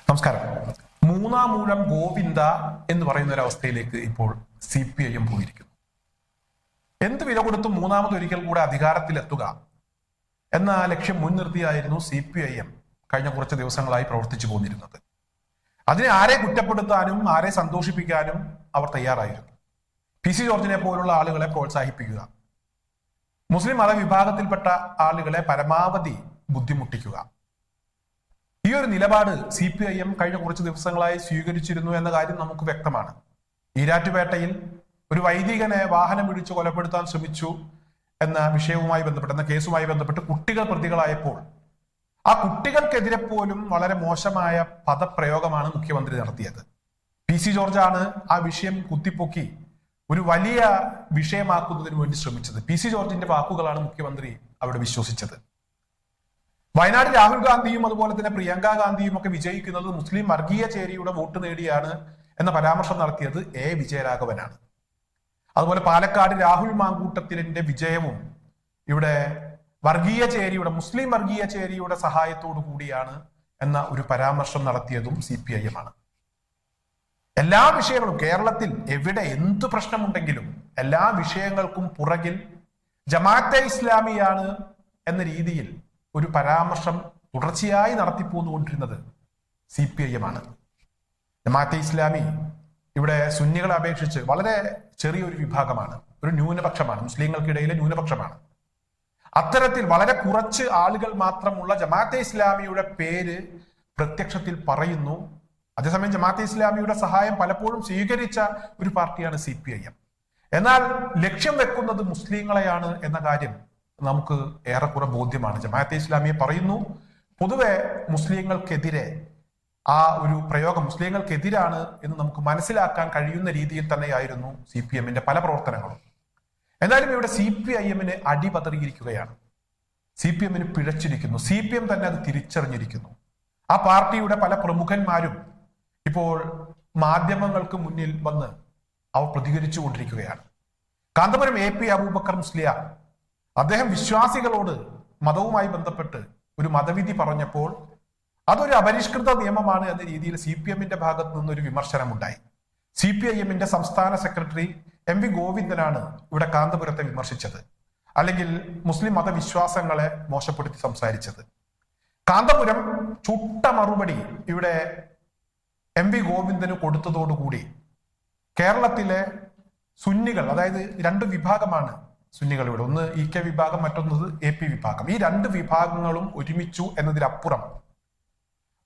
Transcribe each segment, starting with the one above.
നമസ്കാരം. മൂന്നാം ഊഴം ഗോവിന്ദ എന്ന് പറയുന്ന ഒരു അവസ്ഥയിലേക്ക് ഇപ്പോൾ CPIM പോയിരിക്കുന്നു. എന്ത് വില കൊടുത്തും മൂന്നാമതൊരിക്കൽ കൂടെ അധികാരത്തിലെത്തുക എന്ന ലക്ഷ്യം മുൻനിർത്തിയായിരുന്നു CPIM കഴിഞ്ഞ കുറച്ച് ദിവസങ്ങളായി പ്രവർത്തിച്ചു പോന്നിരുന്നത്. അതിനെ ആരെ കുറ്റപ്പെടുത്താനും ആരെ സന്തോഷിപ്പിക്കാനും അവർ തയ്യാറായിരുന്നു. PC ജോർജിനെ പോലുള്ള ആളുകളെ പ്രോത്സാഹിപ്പിക്കുക, മുസ്ലിം മതവിഭാഗത്തിൽപ്പെട്ട ആളുകളെ പരമാവധി ബുദ്ധിമുട്ടിക്കുക. ഈ ഒരു നിലപാട് CPIM കഴിഞ്ഞ കുറച്ച് ദിവസങ്ങളായി സ്വീകരിച്ചിരുന്നു എന്ന കാര്യം നമുക്ക് വ്യക്തമാണ്. ഈരാറ്റുപേട്ടയിൽ ഒരു വൈദികനെ വാഹനം ഇടിച്ച് കൊലപ്പെടുത്താൻ ശ്രമിച്ചു എന്ന വിഷയവുമായി ബന്ധപ്പെട്ട്, എന്ന കേസുമായി ബന്ധപ്പെട്ട് കുട്ടികൾ പ്രതികളായപ്പോൾ ആ കുട്ടികൾക്കെതിരെ പോലും വളരെ മോശമായ പദപ്രയോഗമാണ് മുഖ്യമന്ത്രി നടത്തിയത്. PC ജോർജാണ് ആ വിഷയം കുത്തിപ്പൊക്കി ഒരു വലിയ വിഷയമാക്കുന്നതിന് വേണ്ടി ശ്രമിച്ചത്. PC ജോർജിന്റെ വാക്കുകളാണ് മുഖ്യമന്ത്രി അവിടെ വിശ്വസിച്ചത്. വയനാട് രാഹുൽ ഗാന്ധിയും അതുപോലെ തന്നെ പ്രിയങ്ക ഗാന്ധിയും ഒക്കെ വിജയിക്കുന്നത് മുസ്ലിം വർഗീയ ചേരിയുടെ വോട്ട് നേടിയാണ് എന്ന പരാമർശം നടത്തിയത് വിജയരാഘവനാണ്. അതുപോലെ പാലക്കാട് രാഹുൽ മാങ്കൂട്ടത്തിലിന്റെ വിജയവും ഇവിടെ വർഗീയ ചേരിയുടെ, മുസ്ലിം വർഗീയ ചേരിയുടെ സഹായത്തോടു കൂടിയാണ് എന്ന ഒരു പരാമർശം നടത്തിയതും CPIM ആണ്. എല്ലാ വിഷയങ്ങളും, കേരളത്തിൽ എവിടെ എന്ത് പ്രശ്നമുണ്ടെങ്കിലും എല്ലാ വിഷയങ്ങൾക്കും പുറകിൽ ജമാഅത്തെ ഇസ്ലാമിയാണ് എന്ന രീതിയിൽ ഒരു പരാമർശം തുടർച്ചയായി നടത്തിപ്പോന്നുകൊണ്ടിരുന്നത് CPIM ആണ്. ജമാഅത്തെ ഇസ്ലാമി ഇവിടെ സുന്നികളെ അപേക്ഷിച്ച് വളരെ ചെറിയൊരു വിഭാഗമാണ്, ഒരു ന്യൂനപക്ഷമാണ്, മുസ്ലിങ്ങൾക്കിടയിലെ ന്യൂനപക്ഷമാണ്. അത്തരത്തിൽ വളരെ കുറച്ച് ആളുകൾ മാത്രമുള്ള ജമാഅത്തെ ഇസ്ലാമിയുടെ പേര് പ്രത്യക്ഷത്തിൽ പറയുന്നു. അതേസമയം ജമാഅത്തെ ഇസ്ലാമിയുടെ സഹായം പലപ്പോഴും സ്വീകരിച്ച ഒരു പാർട്ടിയാണ് CPIM. എന്നാൽ ലക്ഷ്യം വെക്കുന്നത് മുസ്ലിങ്ങളെയാണ് എന്ന കാര്യം നമുക്ക് ഏറെക്കുറെ ബോധ്യമാണ്. ജമാഅത്തെ ഇസ്ലാമിയെ പറയുന്നു, പൊതുവെ മുസ്ലിങ്ങൾക്കെതിരെ ആ ഒരു പ്രയോഗം മുസ്ലിങ്ങൾക്കെതിരാണ് എന്ന് നമുക്ക് മനസ്സിലാക്കാൻ കഴിയുന്ന രീതിയിൽ തന്നെയായിരുന്നു CPIMന്റെ പല പ്രവർത്തനങ്ങളും. എന്നാലും ഇവിടെ CPIMന് അടിപതറിയിരിക്കുകയാണ്. CPIMന് പിഴച്ചിരിക്കുന്നു. CPIM തന്നെ അത് തിരിച്ചറിഞ്ഞിരിക്കുന്നു. ആ പാർട്ടിയുടെ പല പ്രമുഖന്മാരും ഇപ്പോൾ മാധ്യമങ്ങൾക്ക് മുന്നിൽ വന്ന് അവർ പ്രതികരിച്ചു കൊണ്ടിരിക്കുകയാണ്. കാന്തപുരം AP അബൂബക്കർ മുസ്ലിയാർ, അദ്ദേഹം വിശ്വാസികളോട് മതവുമായി ബന്ധപ്പെട്ട് ഒരു മതവിധി പറഞ്ഞപ്പോൾ അതൊരു അപരിഷ്കൃത നിയമമാണ് എന്ന രീതിയിൽ CPIMന്റെ ഭാഗത്ത് നിന്നൊരു വിമർശനമുണ്ടായി. CPIMന്റെ സംസ്ഥാന സെക്രട്ടറി MV ഗോവിന്ദനാണ് ഇവിടെ കാന്തപുരത്തെ വിമർശിച്ചത്, അല്ലെങ്കിൽ മുസ്ലിം മതവിശ്വാസങ്ങളെ മോശപ്പെടുത്തി സംസാരിച്ചത്. കാന്തപുരം ചുട്ട മറുപടി ഇവിടെ MV ഗോവിന്ദന് കൊടുത്തതോടുകൂടി കേരളത്തിലെ സുന്നികൾ, അതായത് രണ്ട് വിഭാഗമാണ് സുന്നികൾ ഇവിടെ, ഒന്ന് EK വിഭാഗം, മറ്റൊന്നത് AP വിഭാഗം. ഈ രണ്ട് വിഭാഗങ്ങളും ഒരുമിച്ചു എന്നതിലപ്പുറം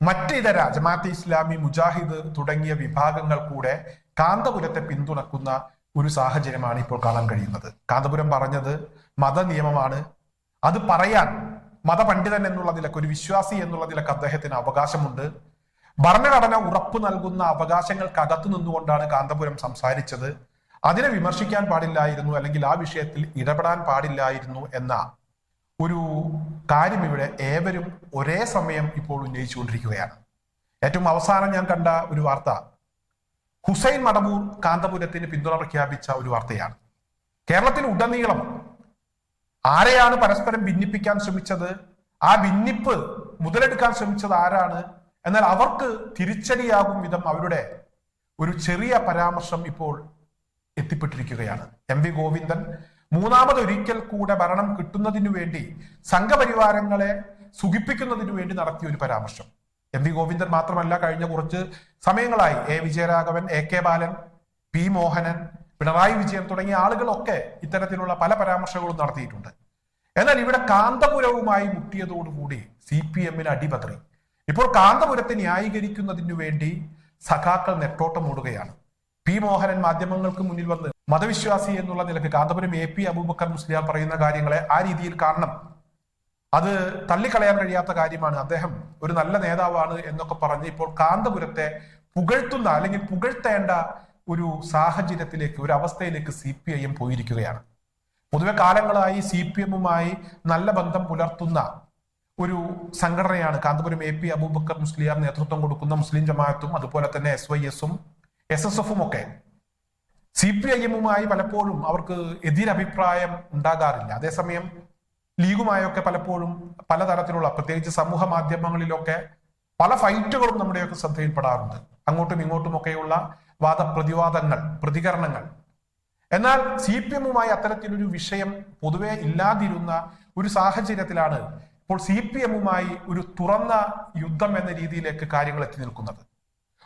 മറ്റിതര ജമാഅത്തെ ഇസ്ലാമി, മുജാഹിദ് തുടങ്ങിയ വിഭാഗങ്ങൾ കൂടെ കാന്തപുരത്തെ പിന്തുണക്കുന്ന ഒരു സാഹചര്യമാണ് ഇപ്പോൾ കാണാൻ കഴിയുന്നത്. കാന്തപുരം പറഞ്ഞത് മതനിയമമാണ്, അത് പറയാൻ മതപണ്ഡിതൻ എന്നുള്ള നിലക്ക്, ഒരു വിശ്വാസി എന്നുള്ള നിലക്ക് അദ്ദേഹത്തിന് അവകാശമുണ്ട്. ഭരണഘടന ഉറപ്പു നൽകുന്ന അവകാശങ്ങൾക്കകത്തു നിന്നുകൊണ്ടാണ് കാന്തപുരം സംസാരിച്ചത്. അതിനെ വിമർശിക്കാൻ പാടില്ലായിരുന്നു, അല്ലെങ്കിൽ ആ വിഷയത്തിൽ ഇടപെടാൻ പാടില്ലായിരുന്നു എന്ന ഒരു കാര്യം ഇവിടെ ഏവരും ഒരേ സമയം ഇപ്പോൾ ഉന്നയിച്ചുകൊണ്ടിരിക്കുകയാണ്. ഏറ്റവും അവസാനം ഞാൻ കണ്ട ഒരു വാർത്ത ഹുസൈൻ മടവൂർ കാന്തപുരത്തിന് പിന്തുണ പ്രഖ്യാപിച്ച ഒരു വാർത്തയാണ്. കേരളത്തിൽ ഉടനീളം ആരെയാണ് പരസ്പരം ഭിന്നിപ്പിക്കാൻ ശ്രമിച്ചത്, ആ ഭിന്നിപ്പ് മുതലെടുക്കാൻ ശ്രമിച്ചത് ആരാണ്, എന്നാൽ അവർക്ക് തിരിച്ചടിയാകും വിധം അവരുടെ ഒരു ചെറിയ പരാമർശം ഇപ്പോൾ എത്തിപ്പെട്ടിരിക്കുകയാണ്. MV ഗോവിന്ദൻ മൂന്നാമതൊരിക്കൽ കൂടെ ഭരണം കിട്ടുന്നതിനു വേണ്ടി സംഘപരിവാരങ്ങളെ സുഖിപ്പിക്കുന്നതിനു വേണ്ടി നടത്തിയ ഒരു പരാമർശം. MV ഗോവിന്ദൻ മാത്രമല്ല, കഴിഞ്ഞ കുറച്ച് സമയങ്ങളായി വിജയരാഘവൻ, AK ബാലൻ, P മോഹനൻ, പിണറായി വിജയൻ തുടങ്ങിയ ആളുകളൊക്കെ ഇത്തരത്തിലുള്ള പല പരാമർശങ്ങളും നടത്തിയിട്ടുണ്ട്. എന്നാൽ ഇവിടെ കാന്തപുരവുമായി മുട്ടിയതോടുകൂടി CPIMന് അടിപതറി. ഇപ്പോൾ കാന്തപുരത്തെ ന്യായീകരിക്കുന്നതിനു വേണ്ടി സഖാക്കൾ നെട്ടോട്ടം ഓടുകയാണ്. P മോഹനൻ മാധ്യമങ്ങൾക്ക് മുന്നിൽ വന്ന് മതവിശ്വാസി എന്നുള്ള നിലക്ക് കാന്തപുരം AP അബൂബക്കർ മുസ്ലിയാർ പറയുന്ന കാര്യങ്ങളെ ആ രീതിയിൽ കാണണം, അത് തള്ളിക്കളയാൻ കഴിയാത്ത കാര്യമാണ്, അദ്ദേഹം ഒരു നല്ല നേതാവാണ് എന്നൊക്കെ പറഞ്ഞ് ഇപ്പോൾ കാന്തപുരത്തെ പുകഴ്ത്തുന്ന, അല്ലെങ്കിൽ പുകഴ്ത്തേണ്ട ഒരു സാഹചര്യത്തിലേക്ക്, ഒരു അവസ്ഥയിലേക്ക് CPIM പോയിരിക്കുകയാണ്. പൊതുവെ കാലങ്ങളായി CPIMുമായി നല്ല ബന്ധം പുലർത്തുന്ന ഒരു സംഘടനയാണ് കാന്തപുരം AP അബൂബക്കർ മുസ്ലിയാർ നേതൃത്വം കൊടുക്കുന്ന മുസ്ലിം ജമാഅത്തും അതുപോലെ തന്നെ SYSഉം SSFും ഒക്കെ. CPIMുമായി പലപ്പോഴും അവർക്ക് എതിരഭിപ്രായം ഉണ്ടാകാറില്ല. അതേസമയം ലീഗുമായൊക്കെ പലപ്പോഴും പലതരത്തിലുള്ള, പ്രത്യേകിച്ച് സമൂഹ മാധ്യമങ്ങളിലൊക്കെ പല ഫൈറ്റുകളും നമ്മുടെയൊക്കെ ശ്രദ്ധയിൽപ്പെടാറുണ്ട്, അങ്ങോട്ടും ഇങ്ങോട്ടുമൊക്കെയുള്ള വാദപ്രതിവാദങ്ങൾ, പ്രതികരണങ്ങൾ. എന്നാൽ CPM-മായി അത്തരത്തിലൊരു വിഷയം പൊതുവെ ഇല്ലാതിരുന്ന ഒരു സാഹചര്യത്തിലാണ് ഇപ്പോൾ CPM-മായി ഒരു തുറന്ന യുദ്ധം എന്ന രീതിയിലേക്ക് കാര്യങ്ങൾ എത്തി നിൽക്കുന്നത്.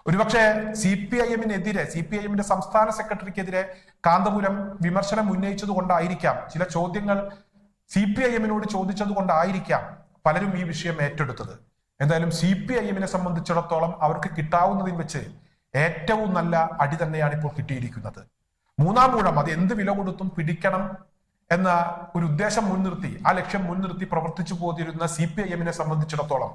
ഒരുപക്ഷെ CPIM-നെതിരെ, CPIM-ന്റെ സംസ്ഥാന സെക്രട്ടറിക്കെതിരെ കാന്തപുരം വിമർശനം ഉന്നയിച്ചത് കൊണ്ടായിരിക്കാം, ചില ചോദ്യങ്ങൾ CPIM-നോട് ചോദിച്ചത് കൊണ്ടായിരിക്കാം പലരും ഈ വിഷയം ഏറ്റെടുത്തത്. എന്തായാലും CPIM-നെ സംബന്ധിച്ചിടത്തോളം അവർക്ക് കിട്ടാവുന്നതിൽ വെച്ച് ഏറ്റവും നല്ല അടി തന്നെയാണ് ഇപ്പോൾ കിട്ടിയിരിക്കുന്നത്. മൂന്നാം ഊഴം അത് എന്ത് വില കൊടുത്തും പിടിക്കണം എന്ന ഒരു ഉദ്ദേശം മുൻനിർത്തി, ആ ലക്ഷ്യം മുൻനിർത്തി പ്രവർത്തിച്ചു പോതിരുന്ന CPIM-നെ സംബന്ധിച്ചിടത്തോളം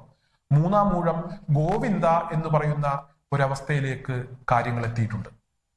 മൂന്നാം ഊഴം ഗോവിന്ദ എന്ന് പറയുന്ന ഒരവസ്ഥയിലേക്ക് കാര്യങ്ങൾ എത്തിയിട്ടുണ്ട്.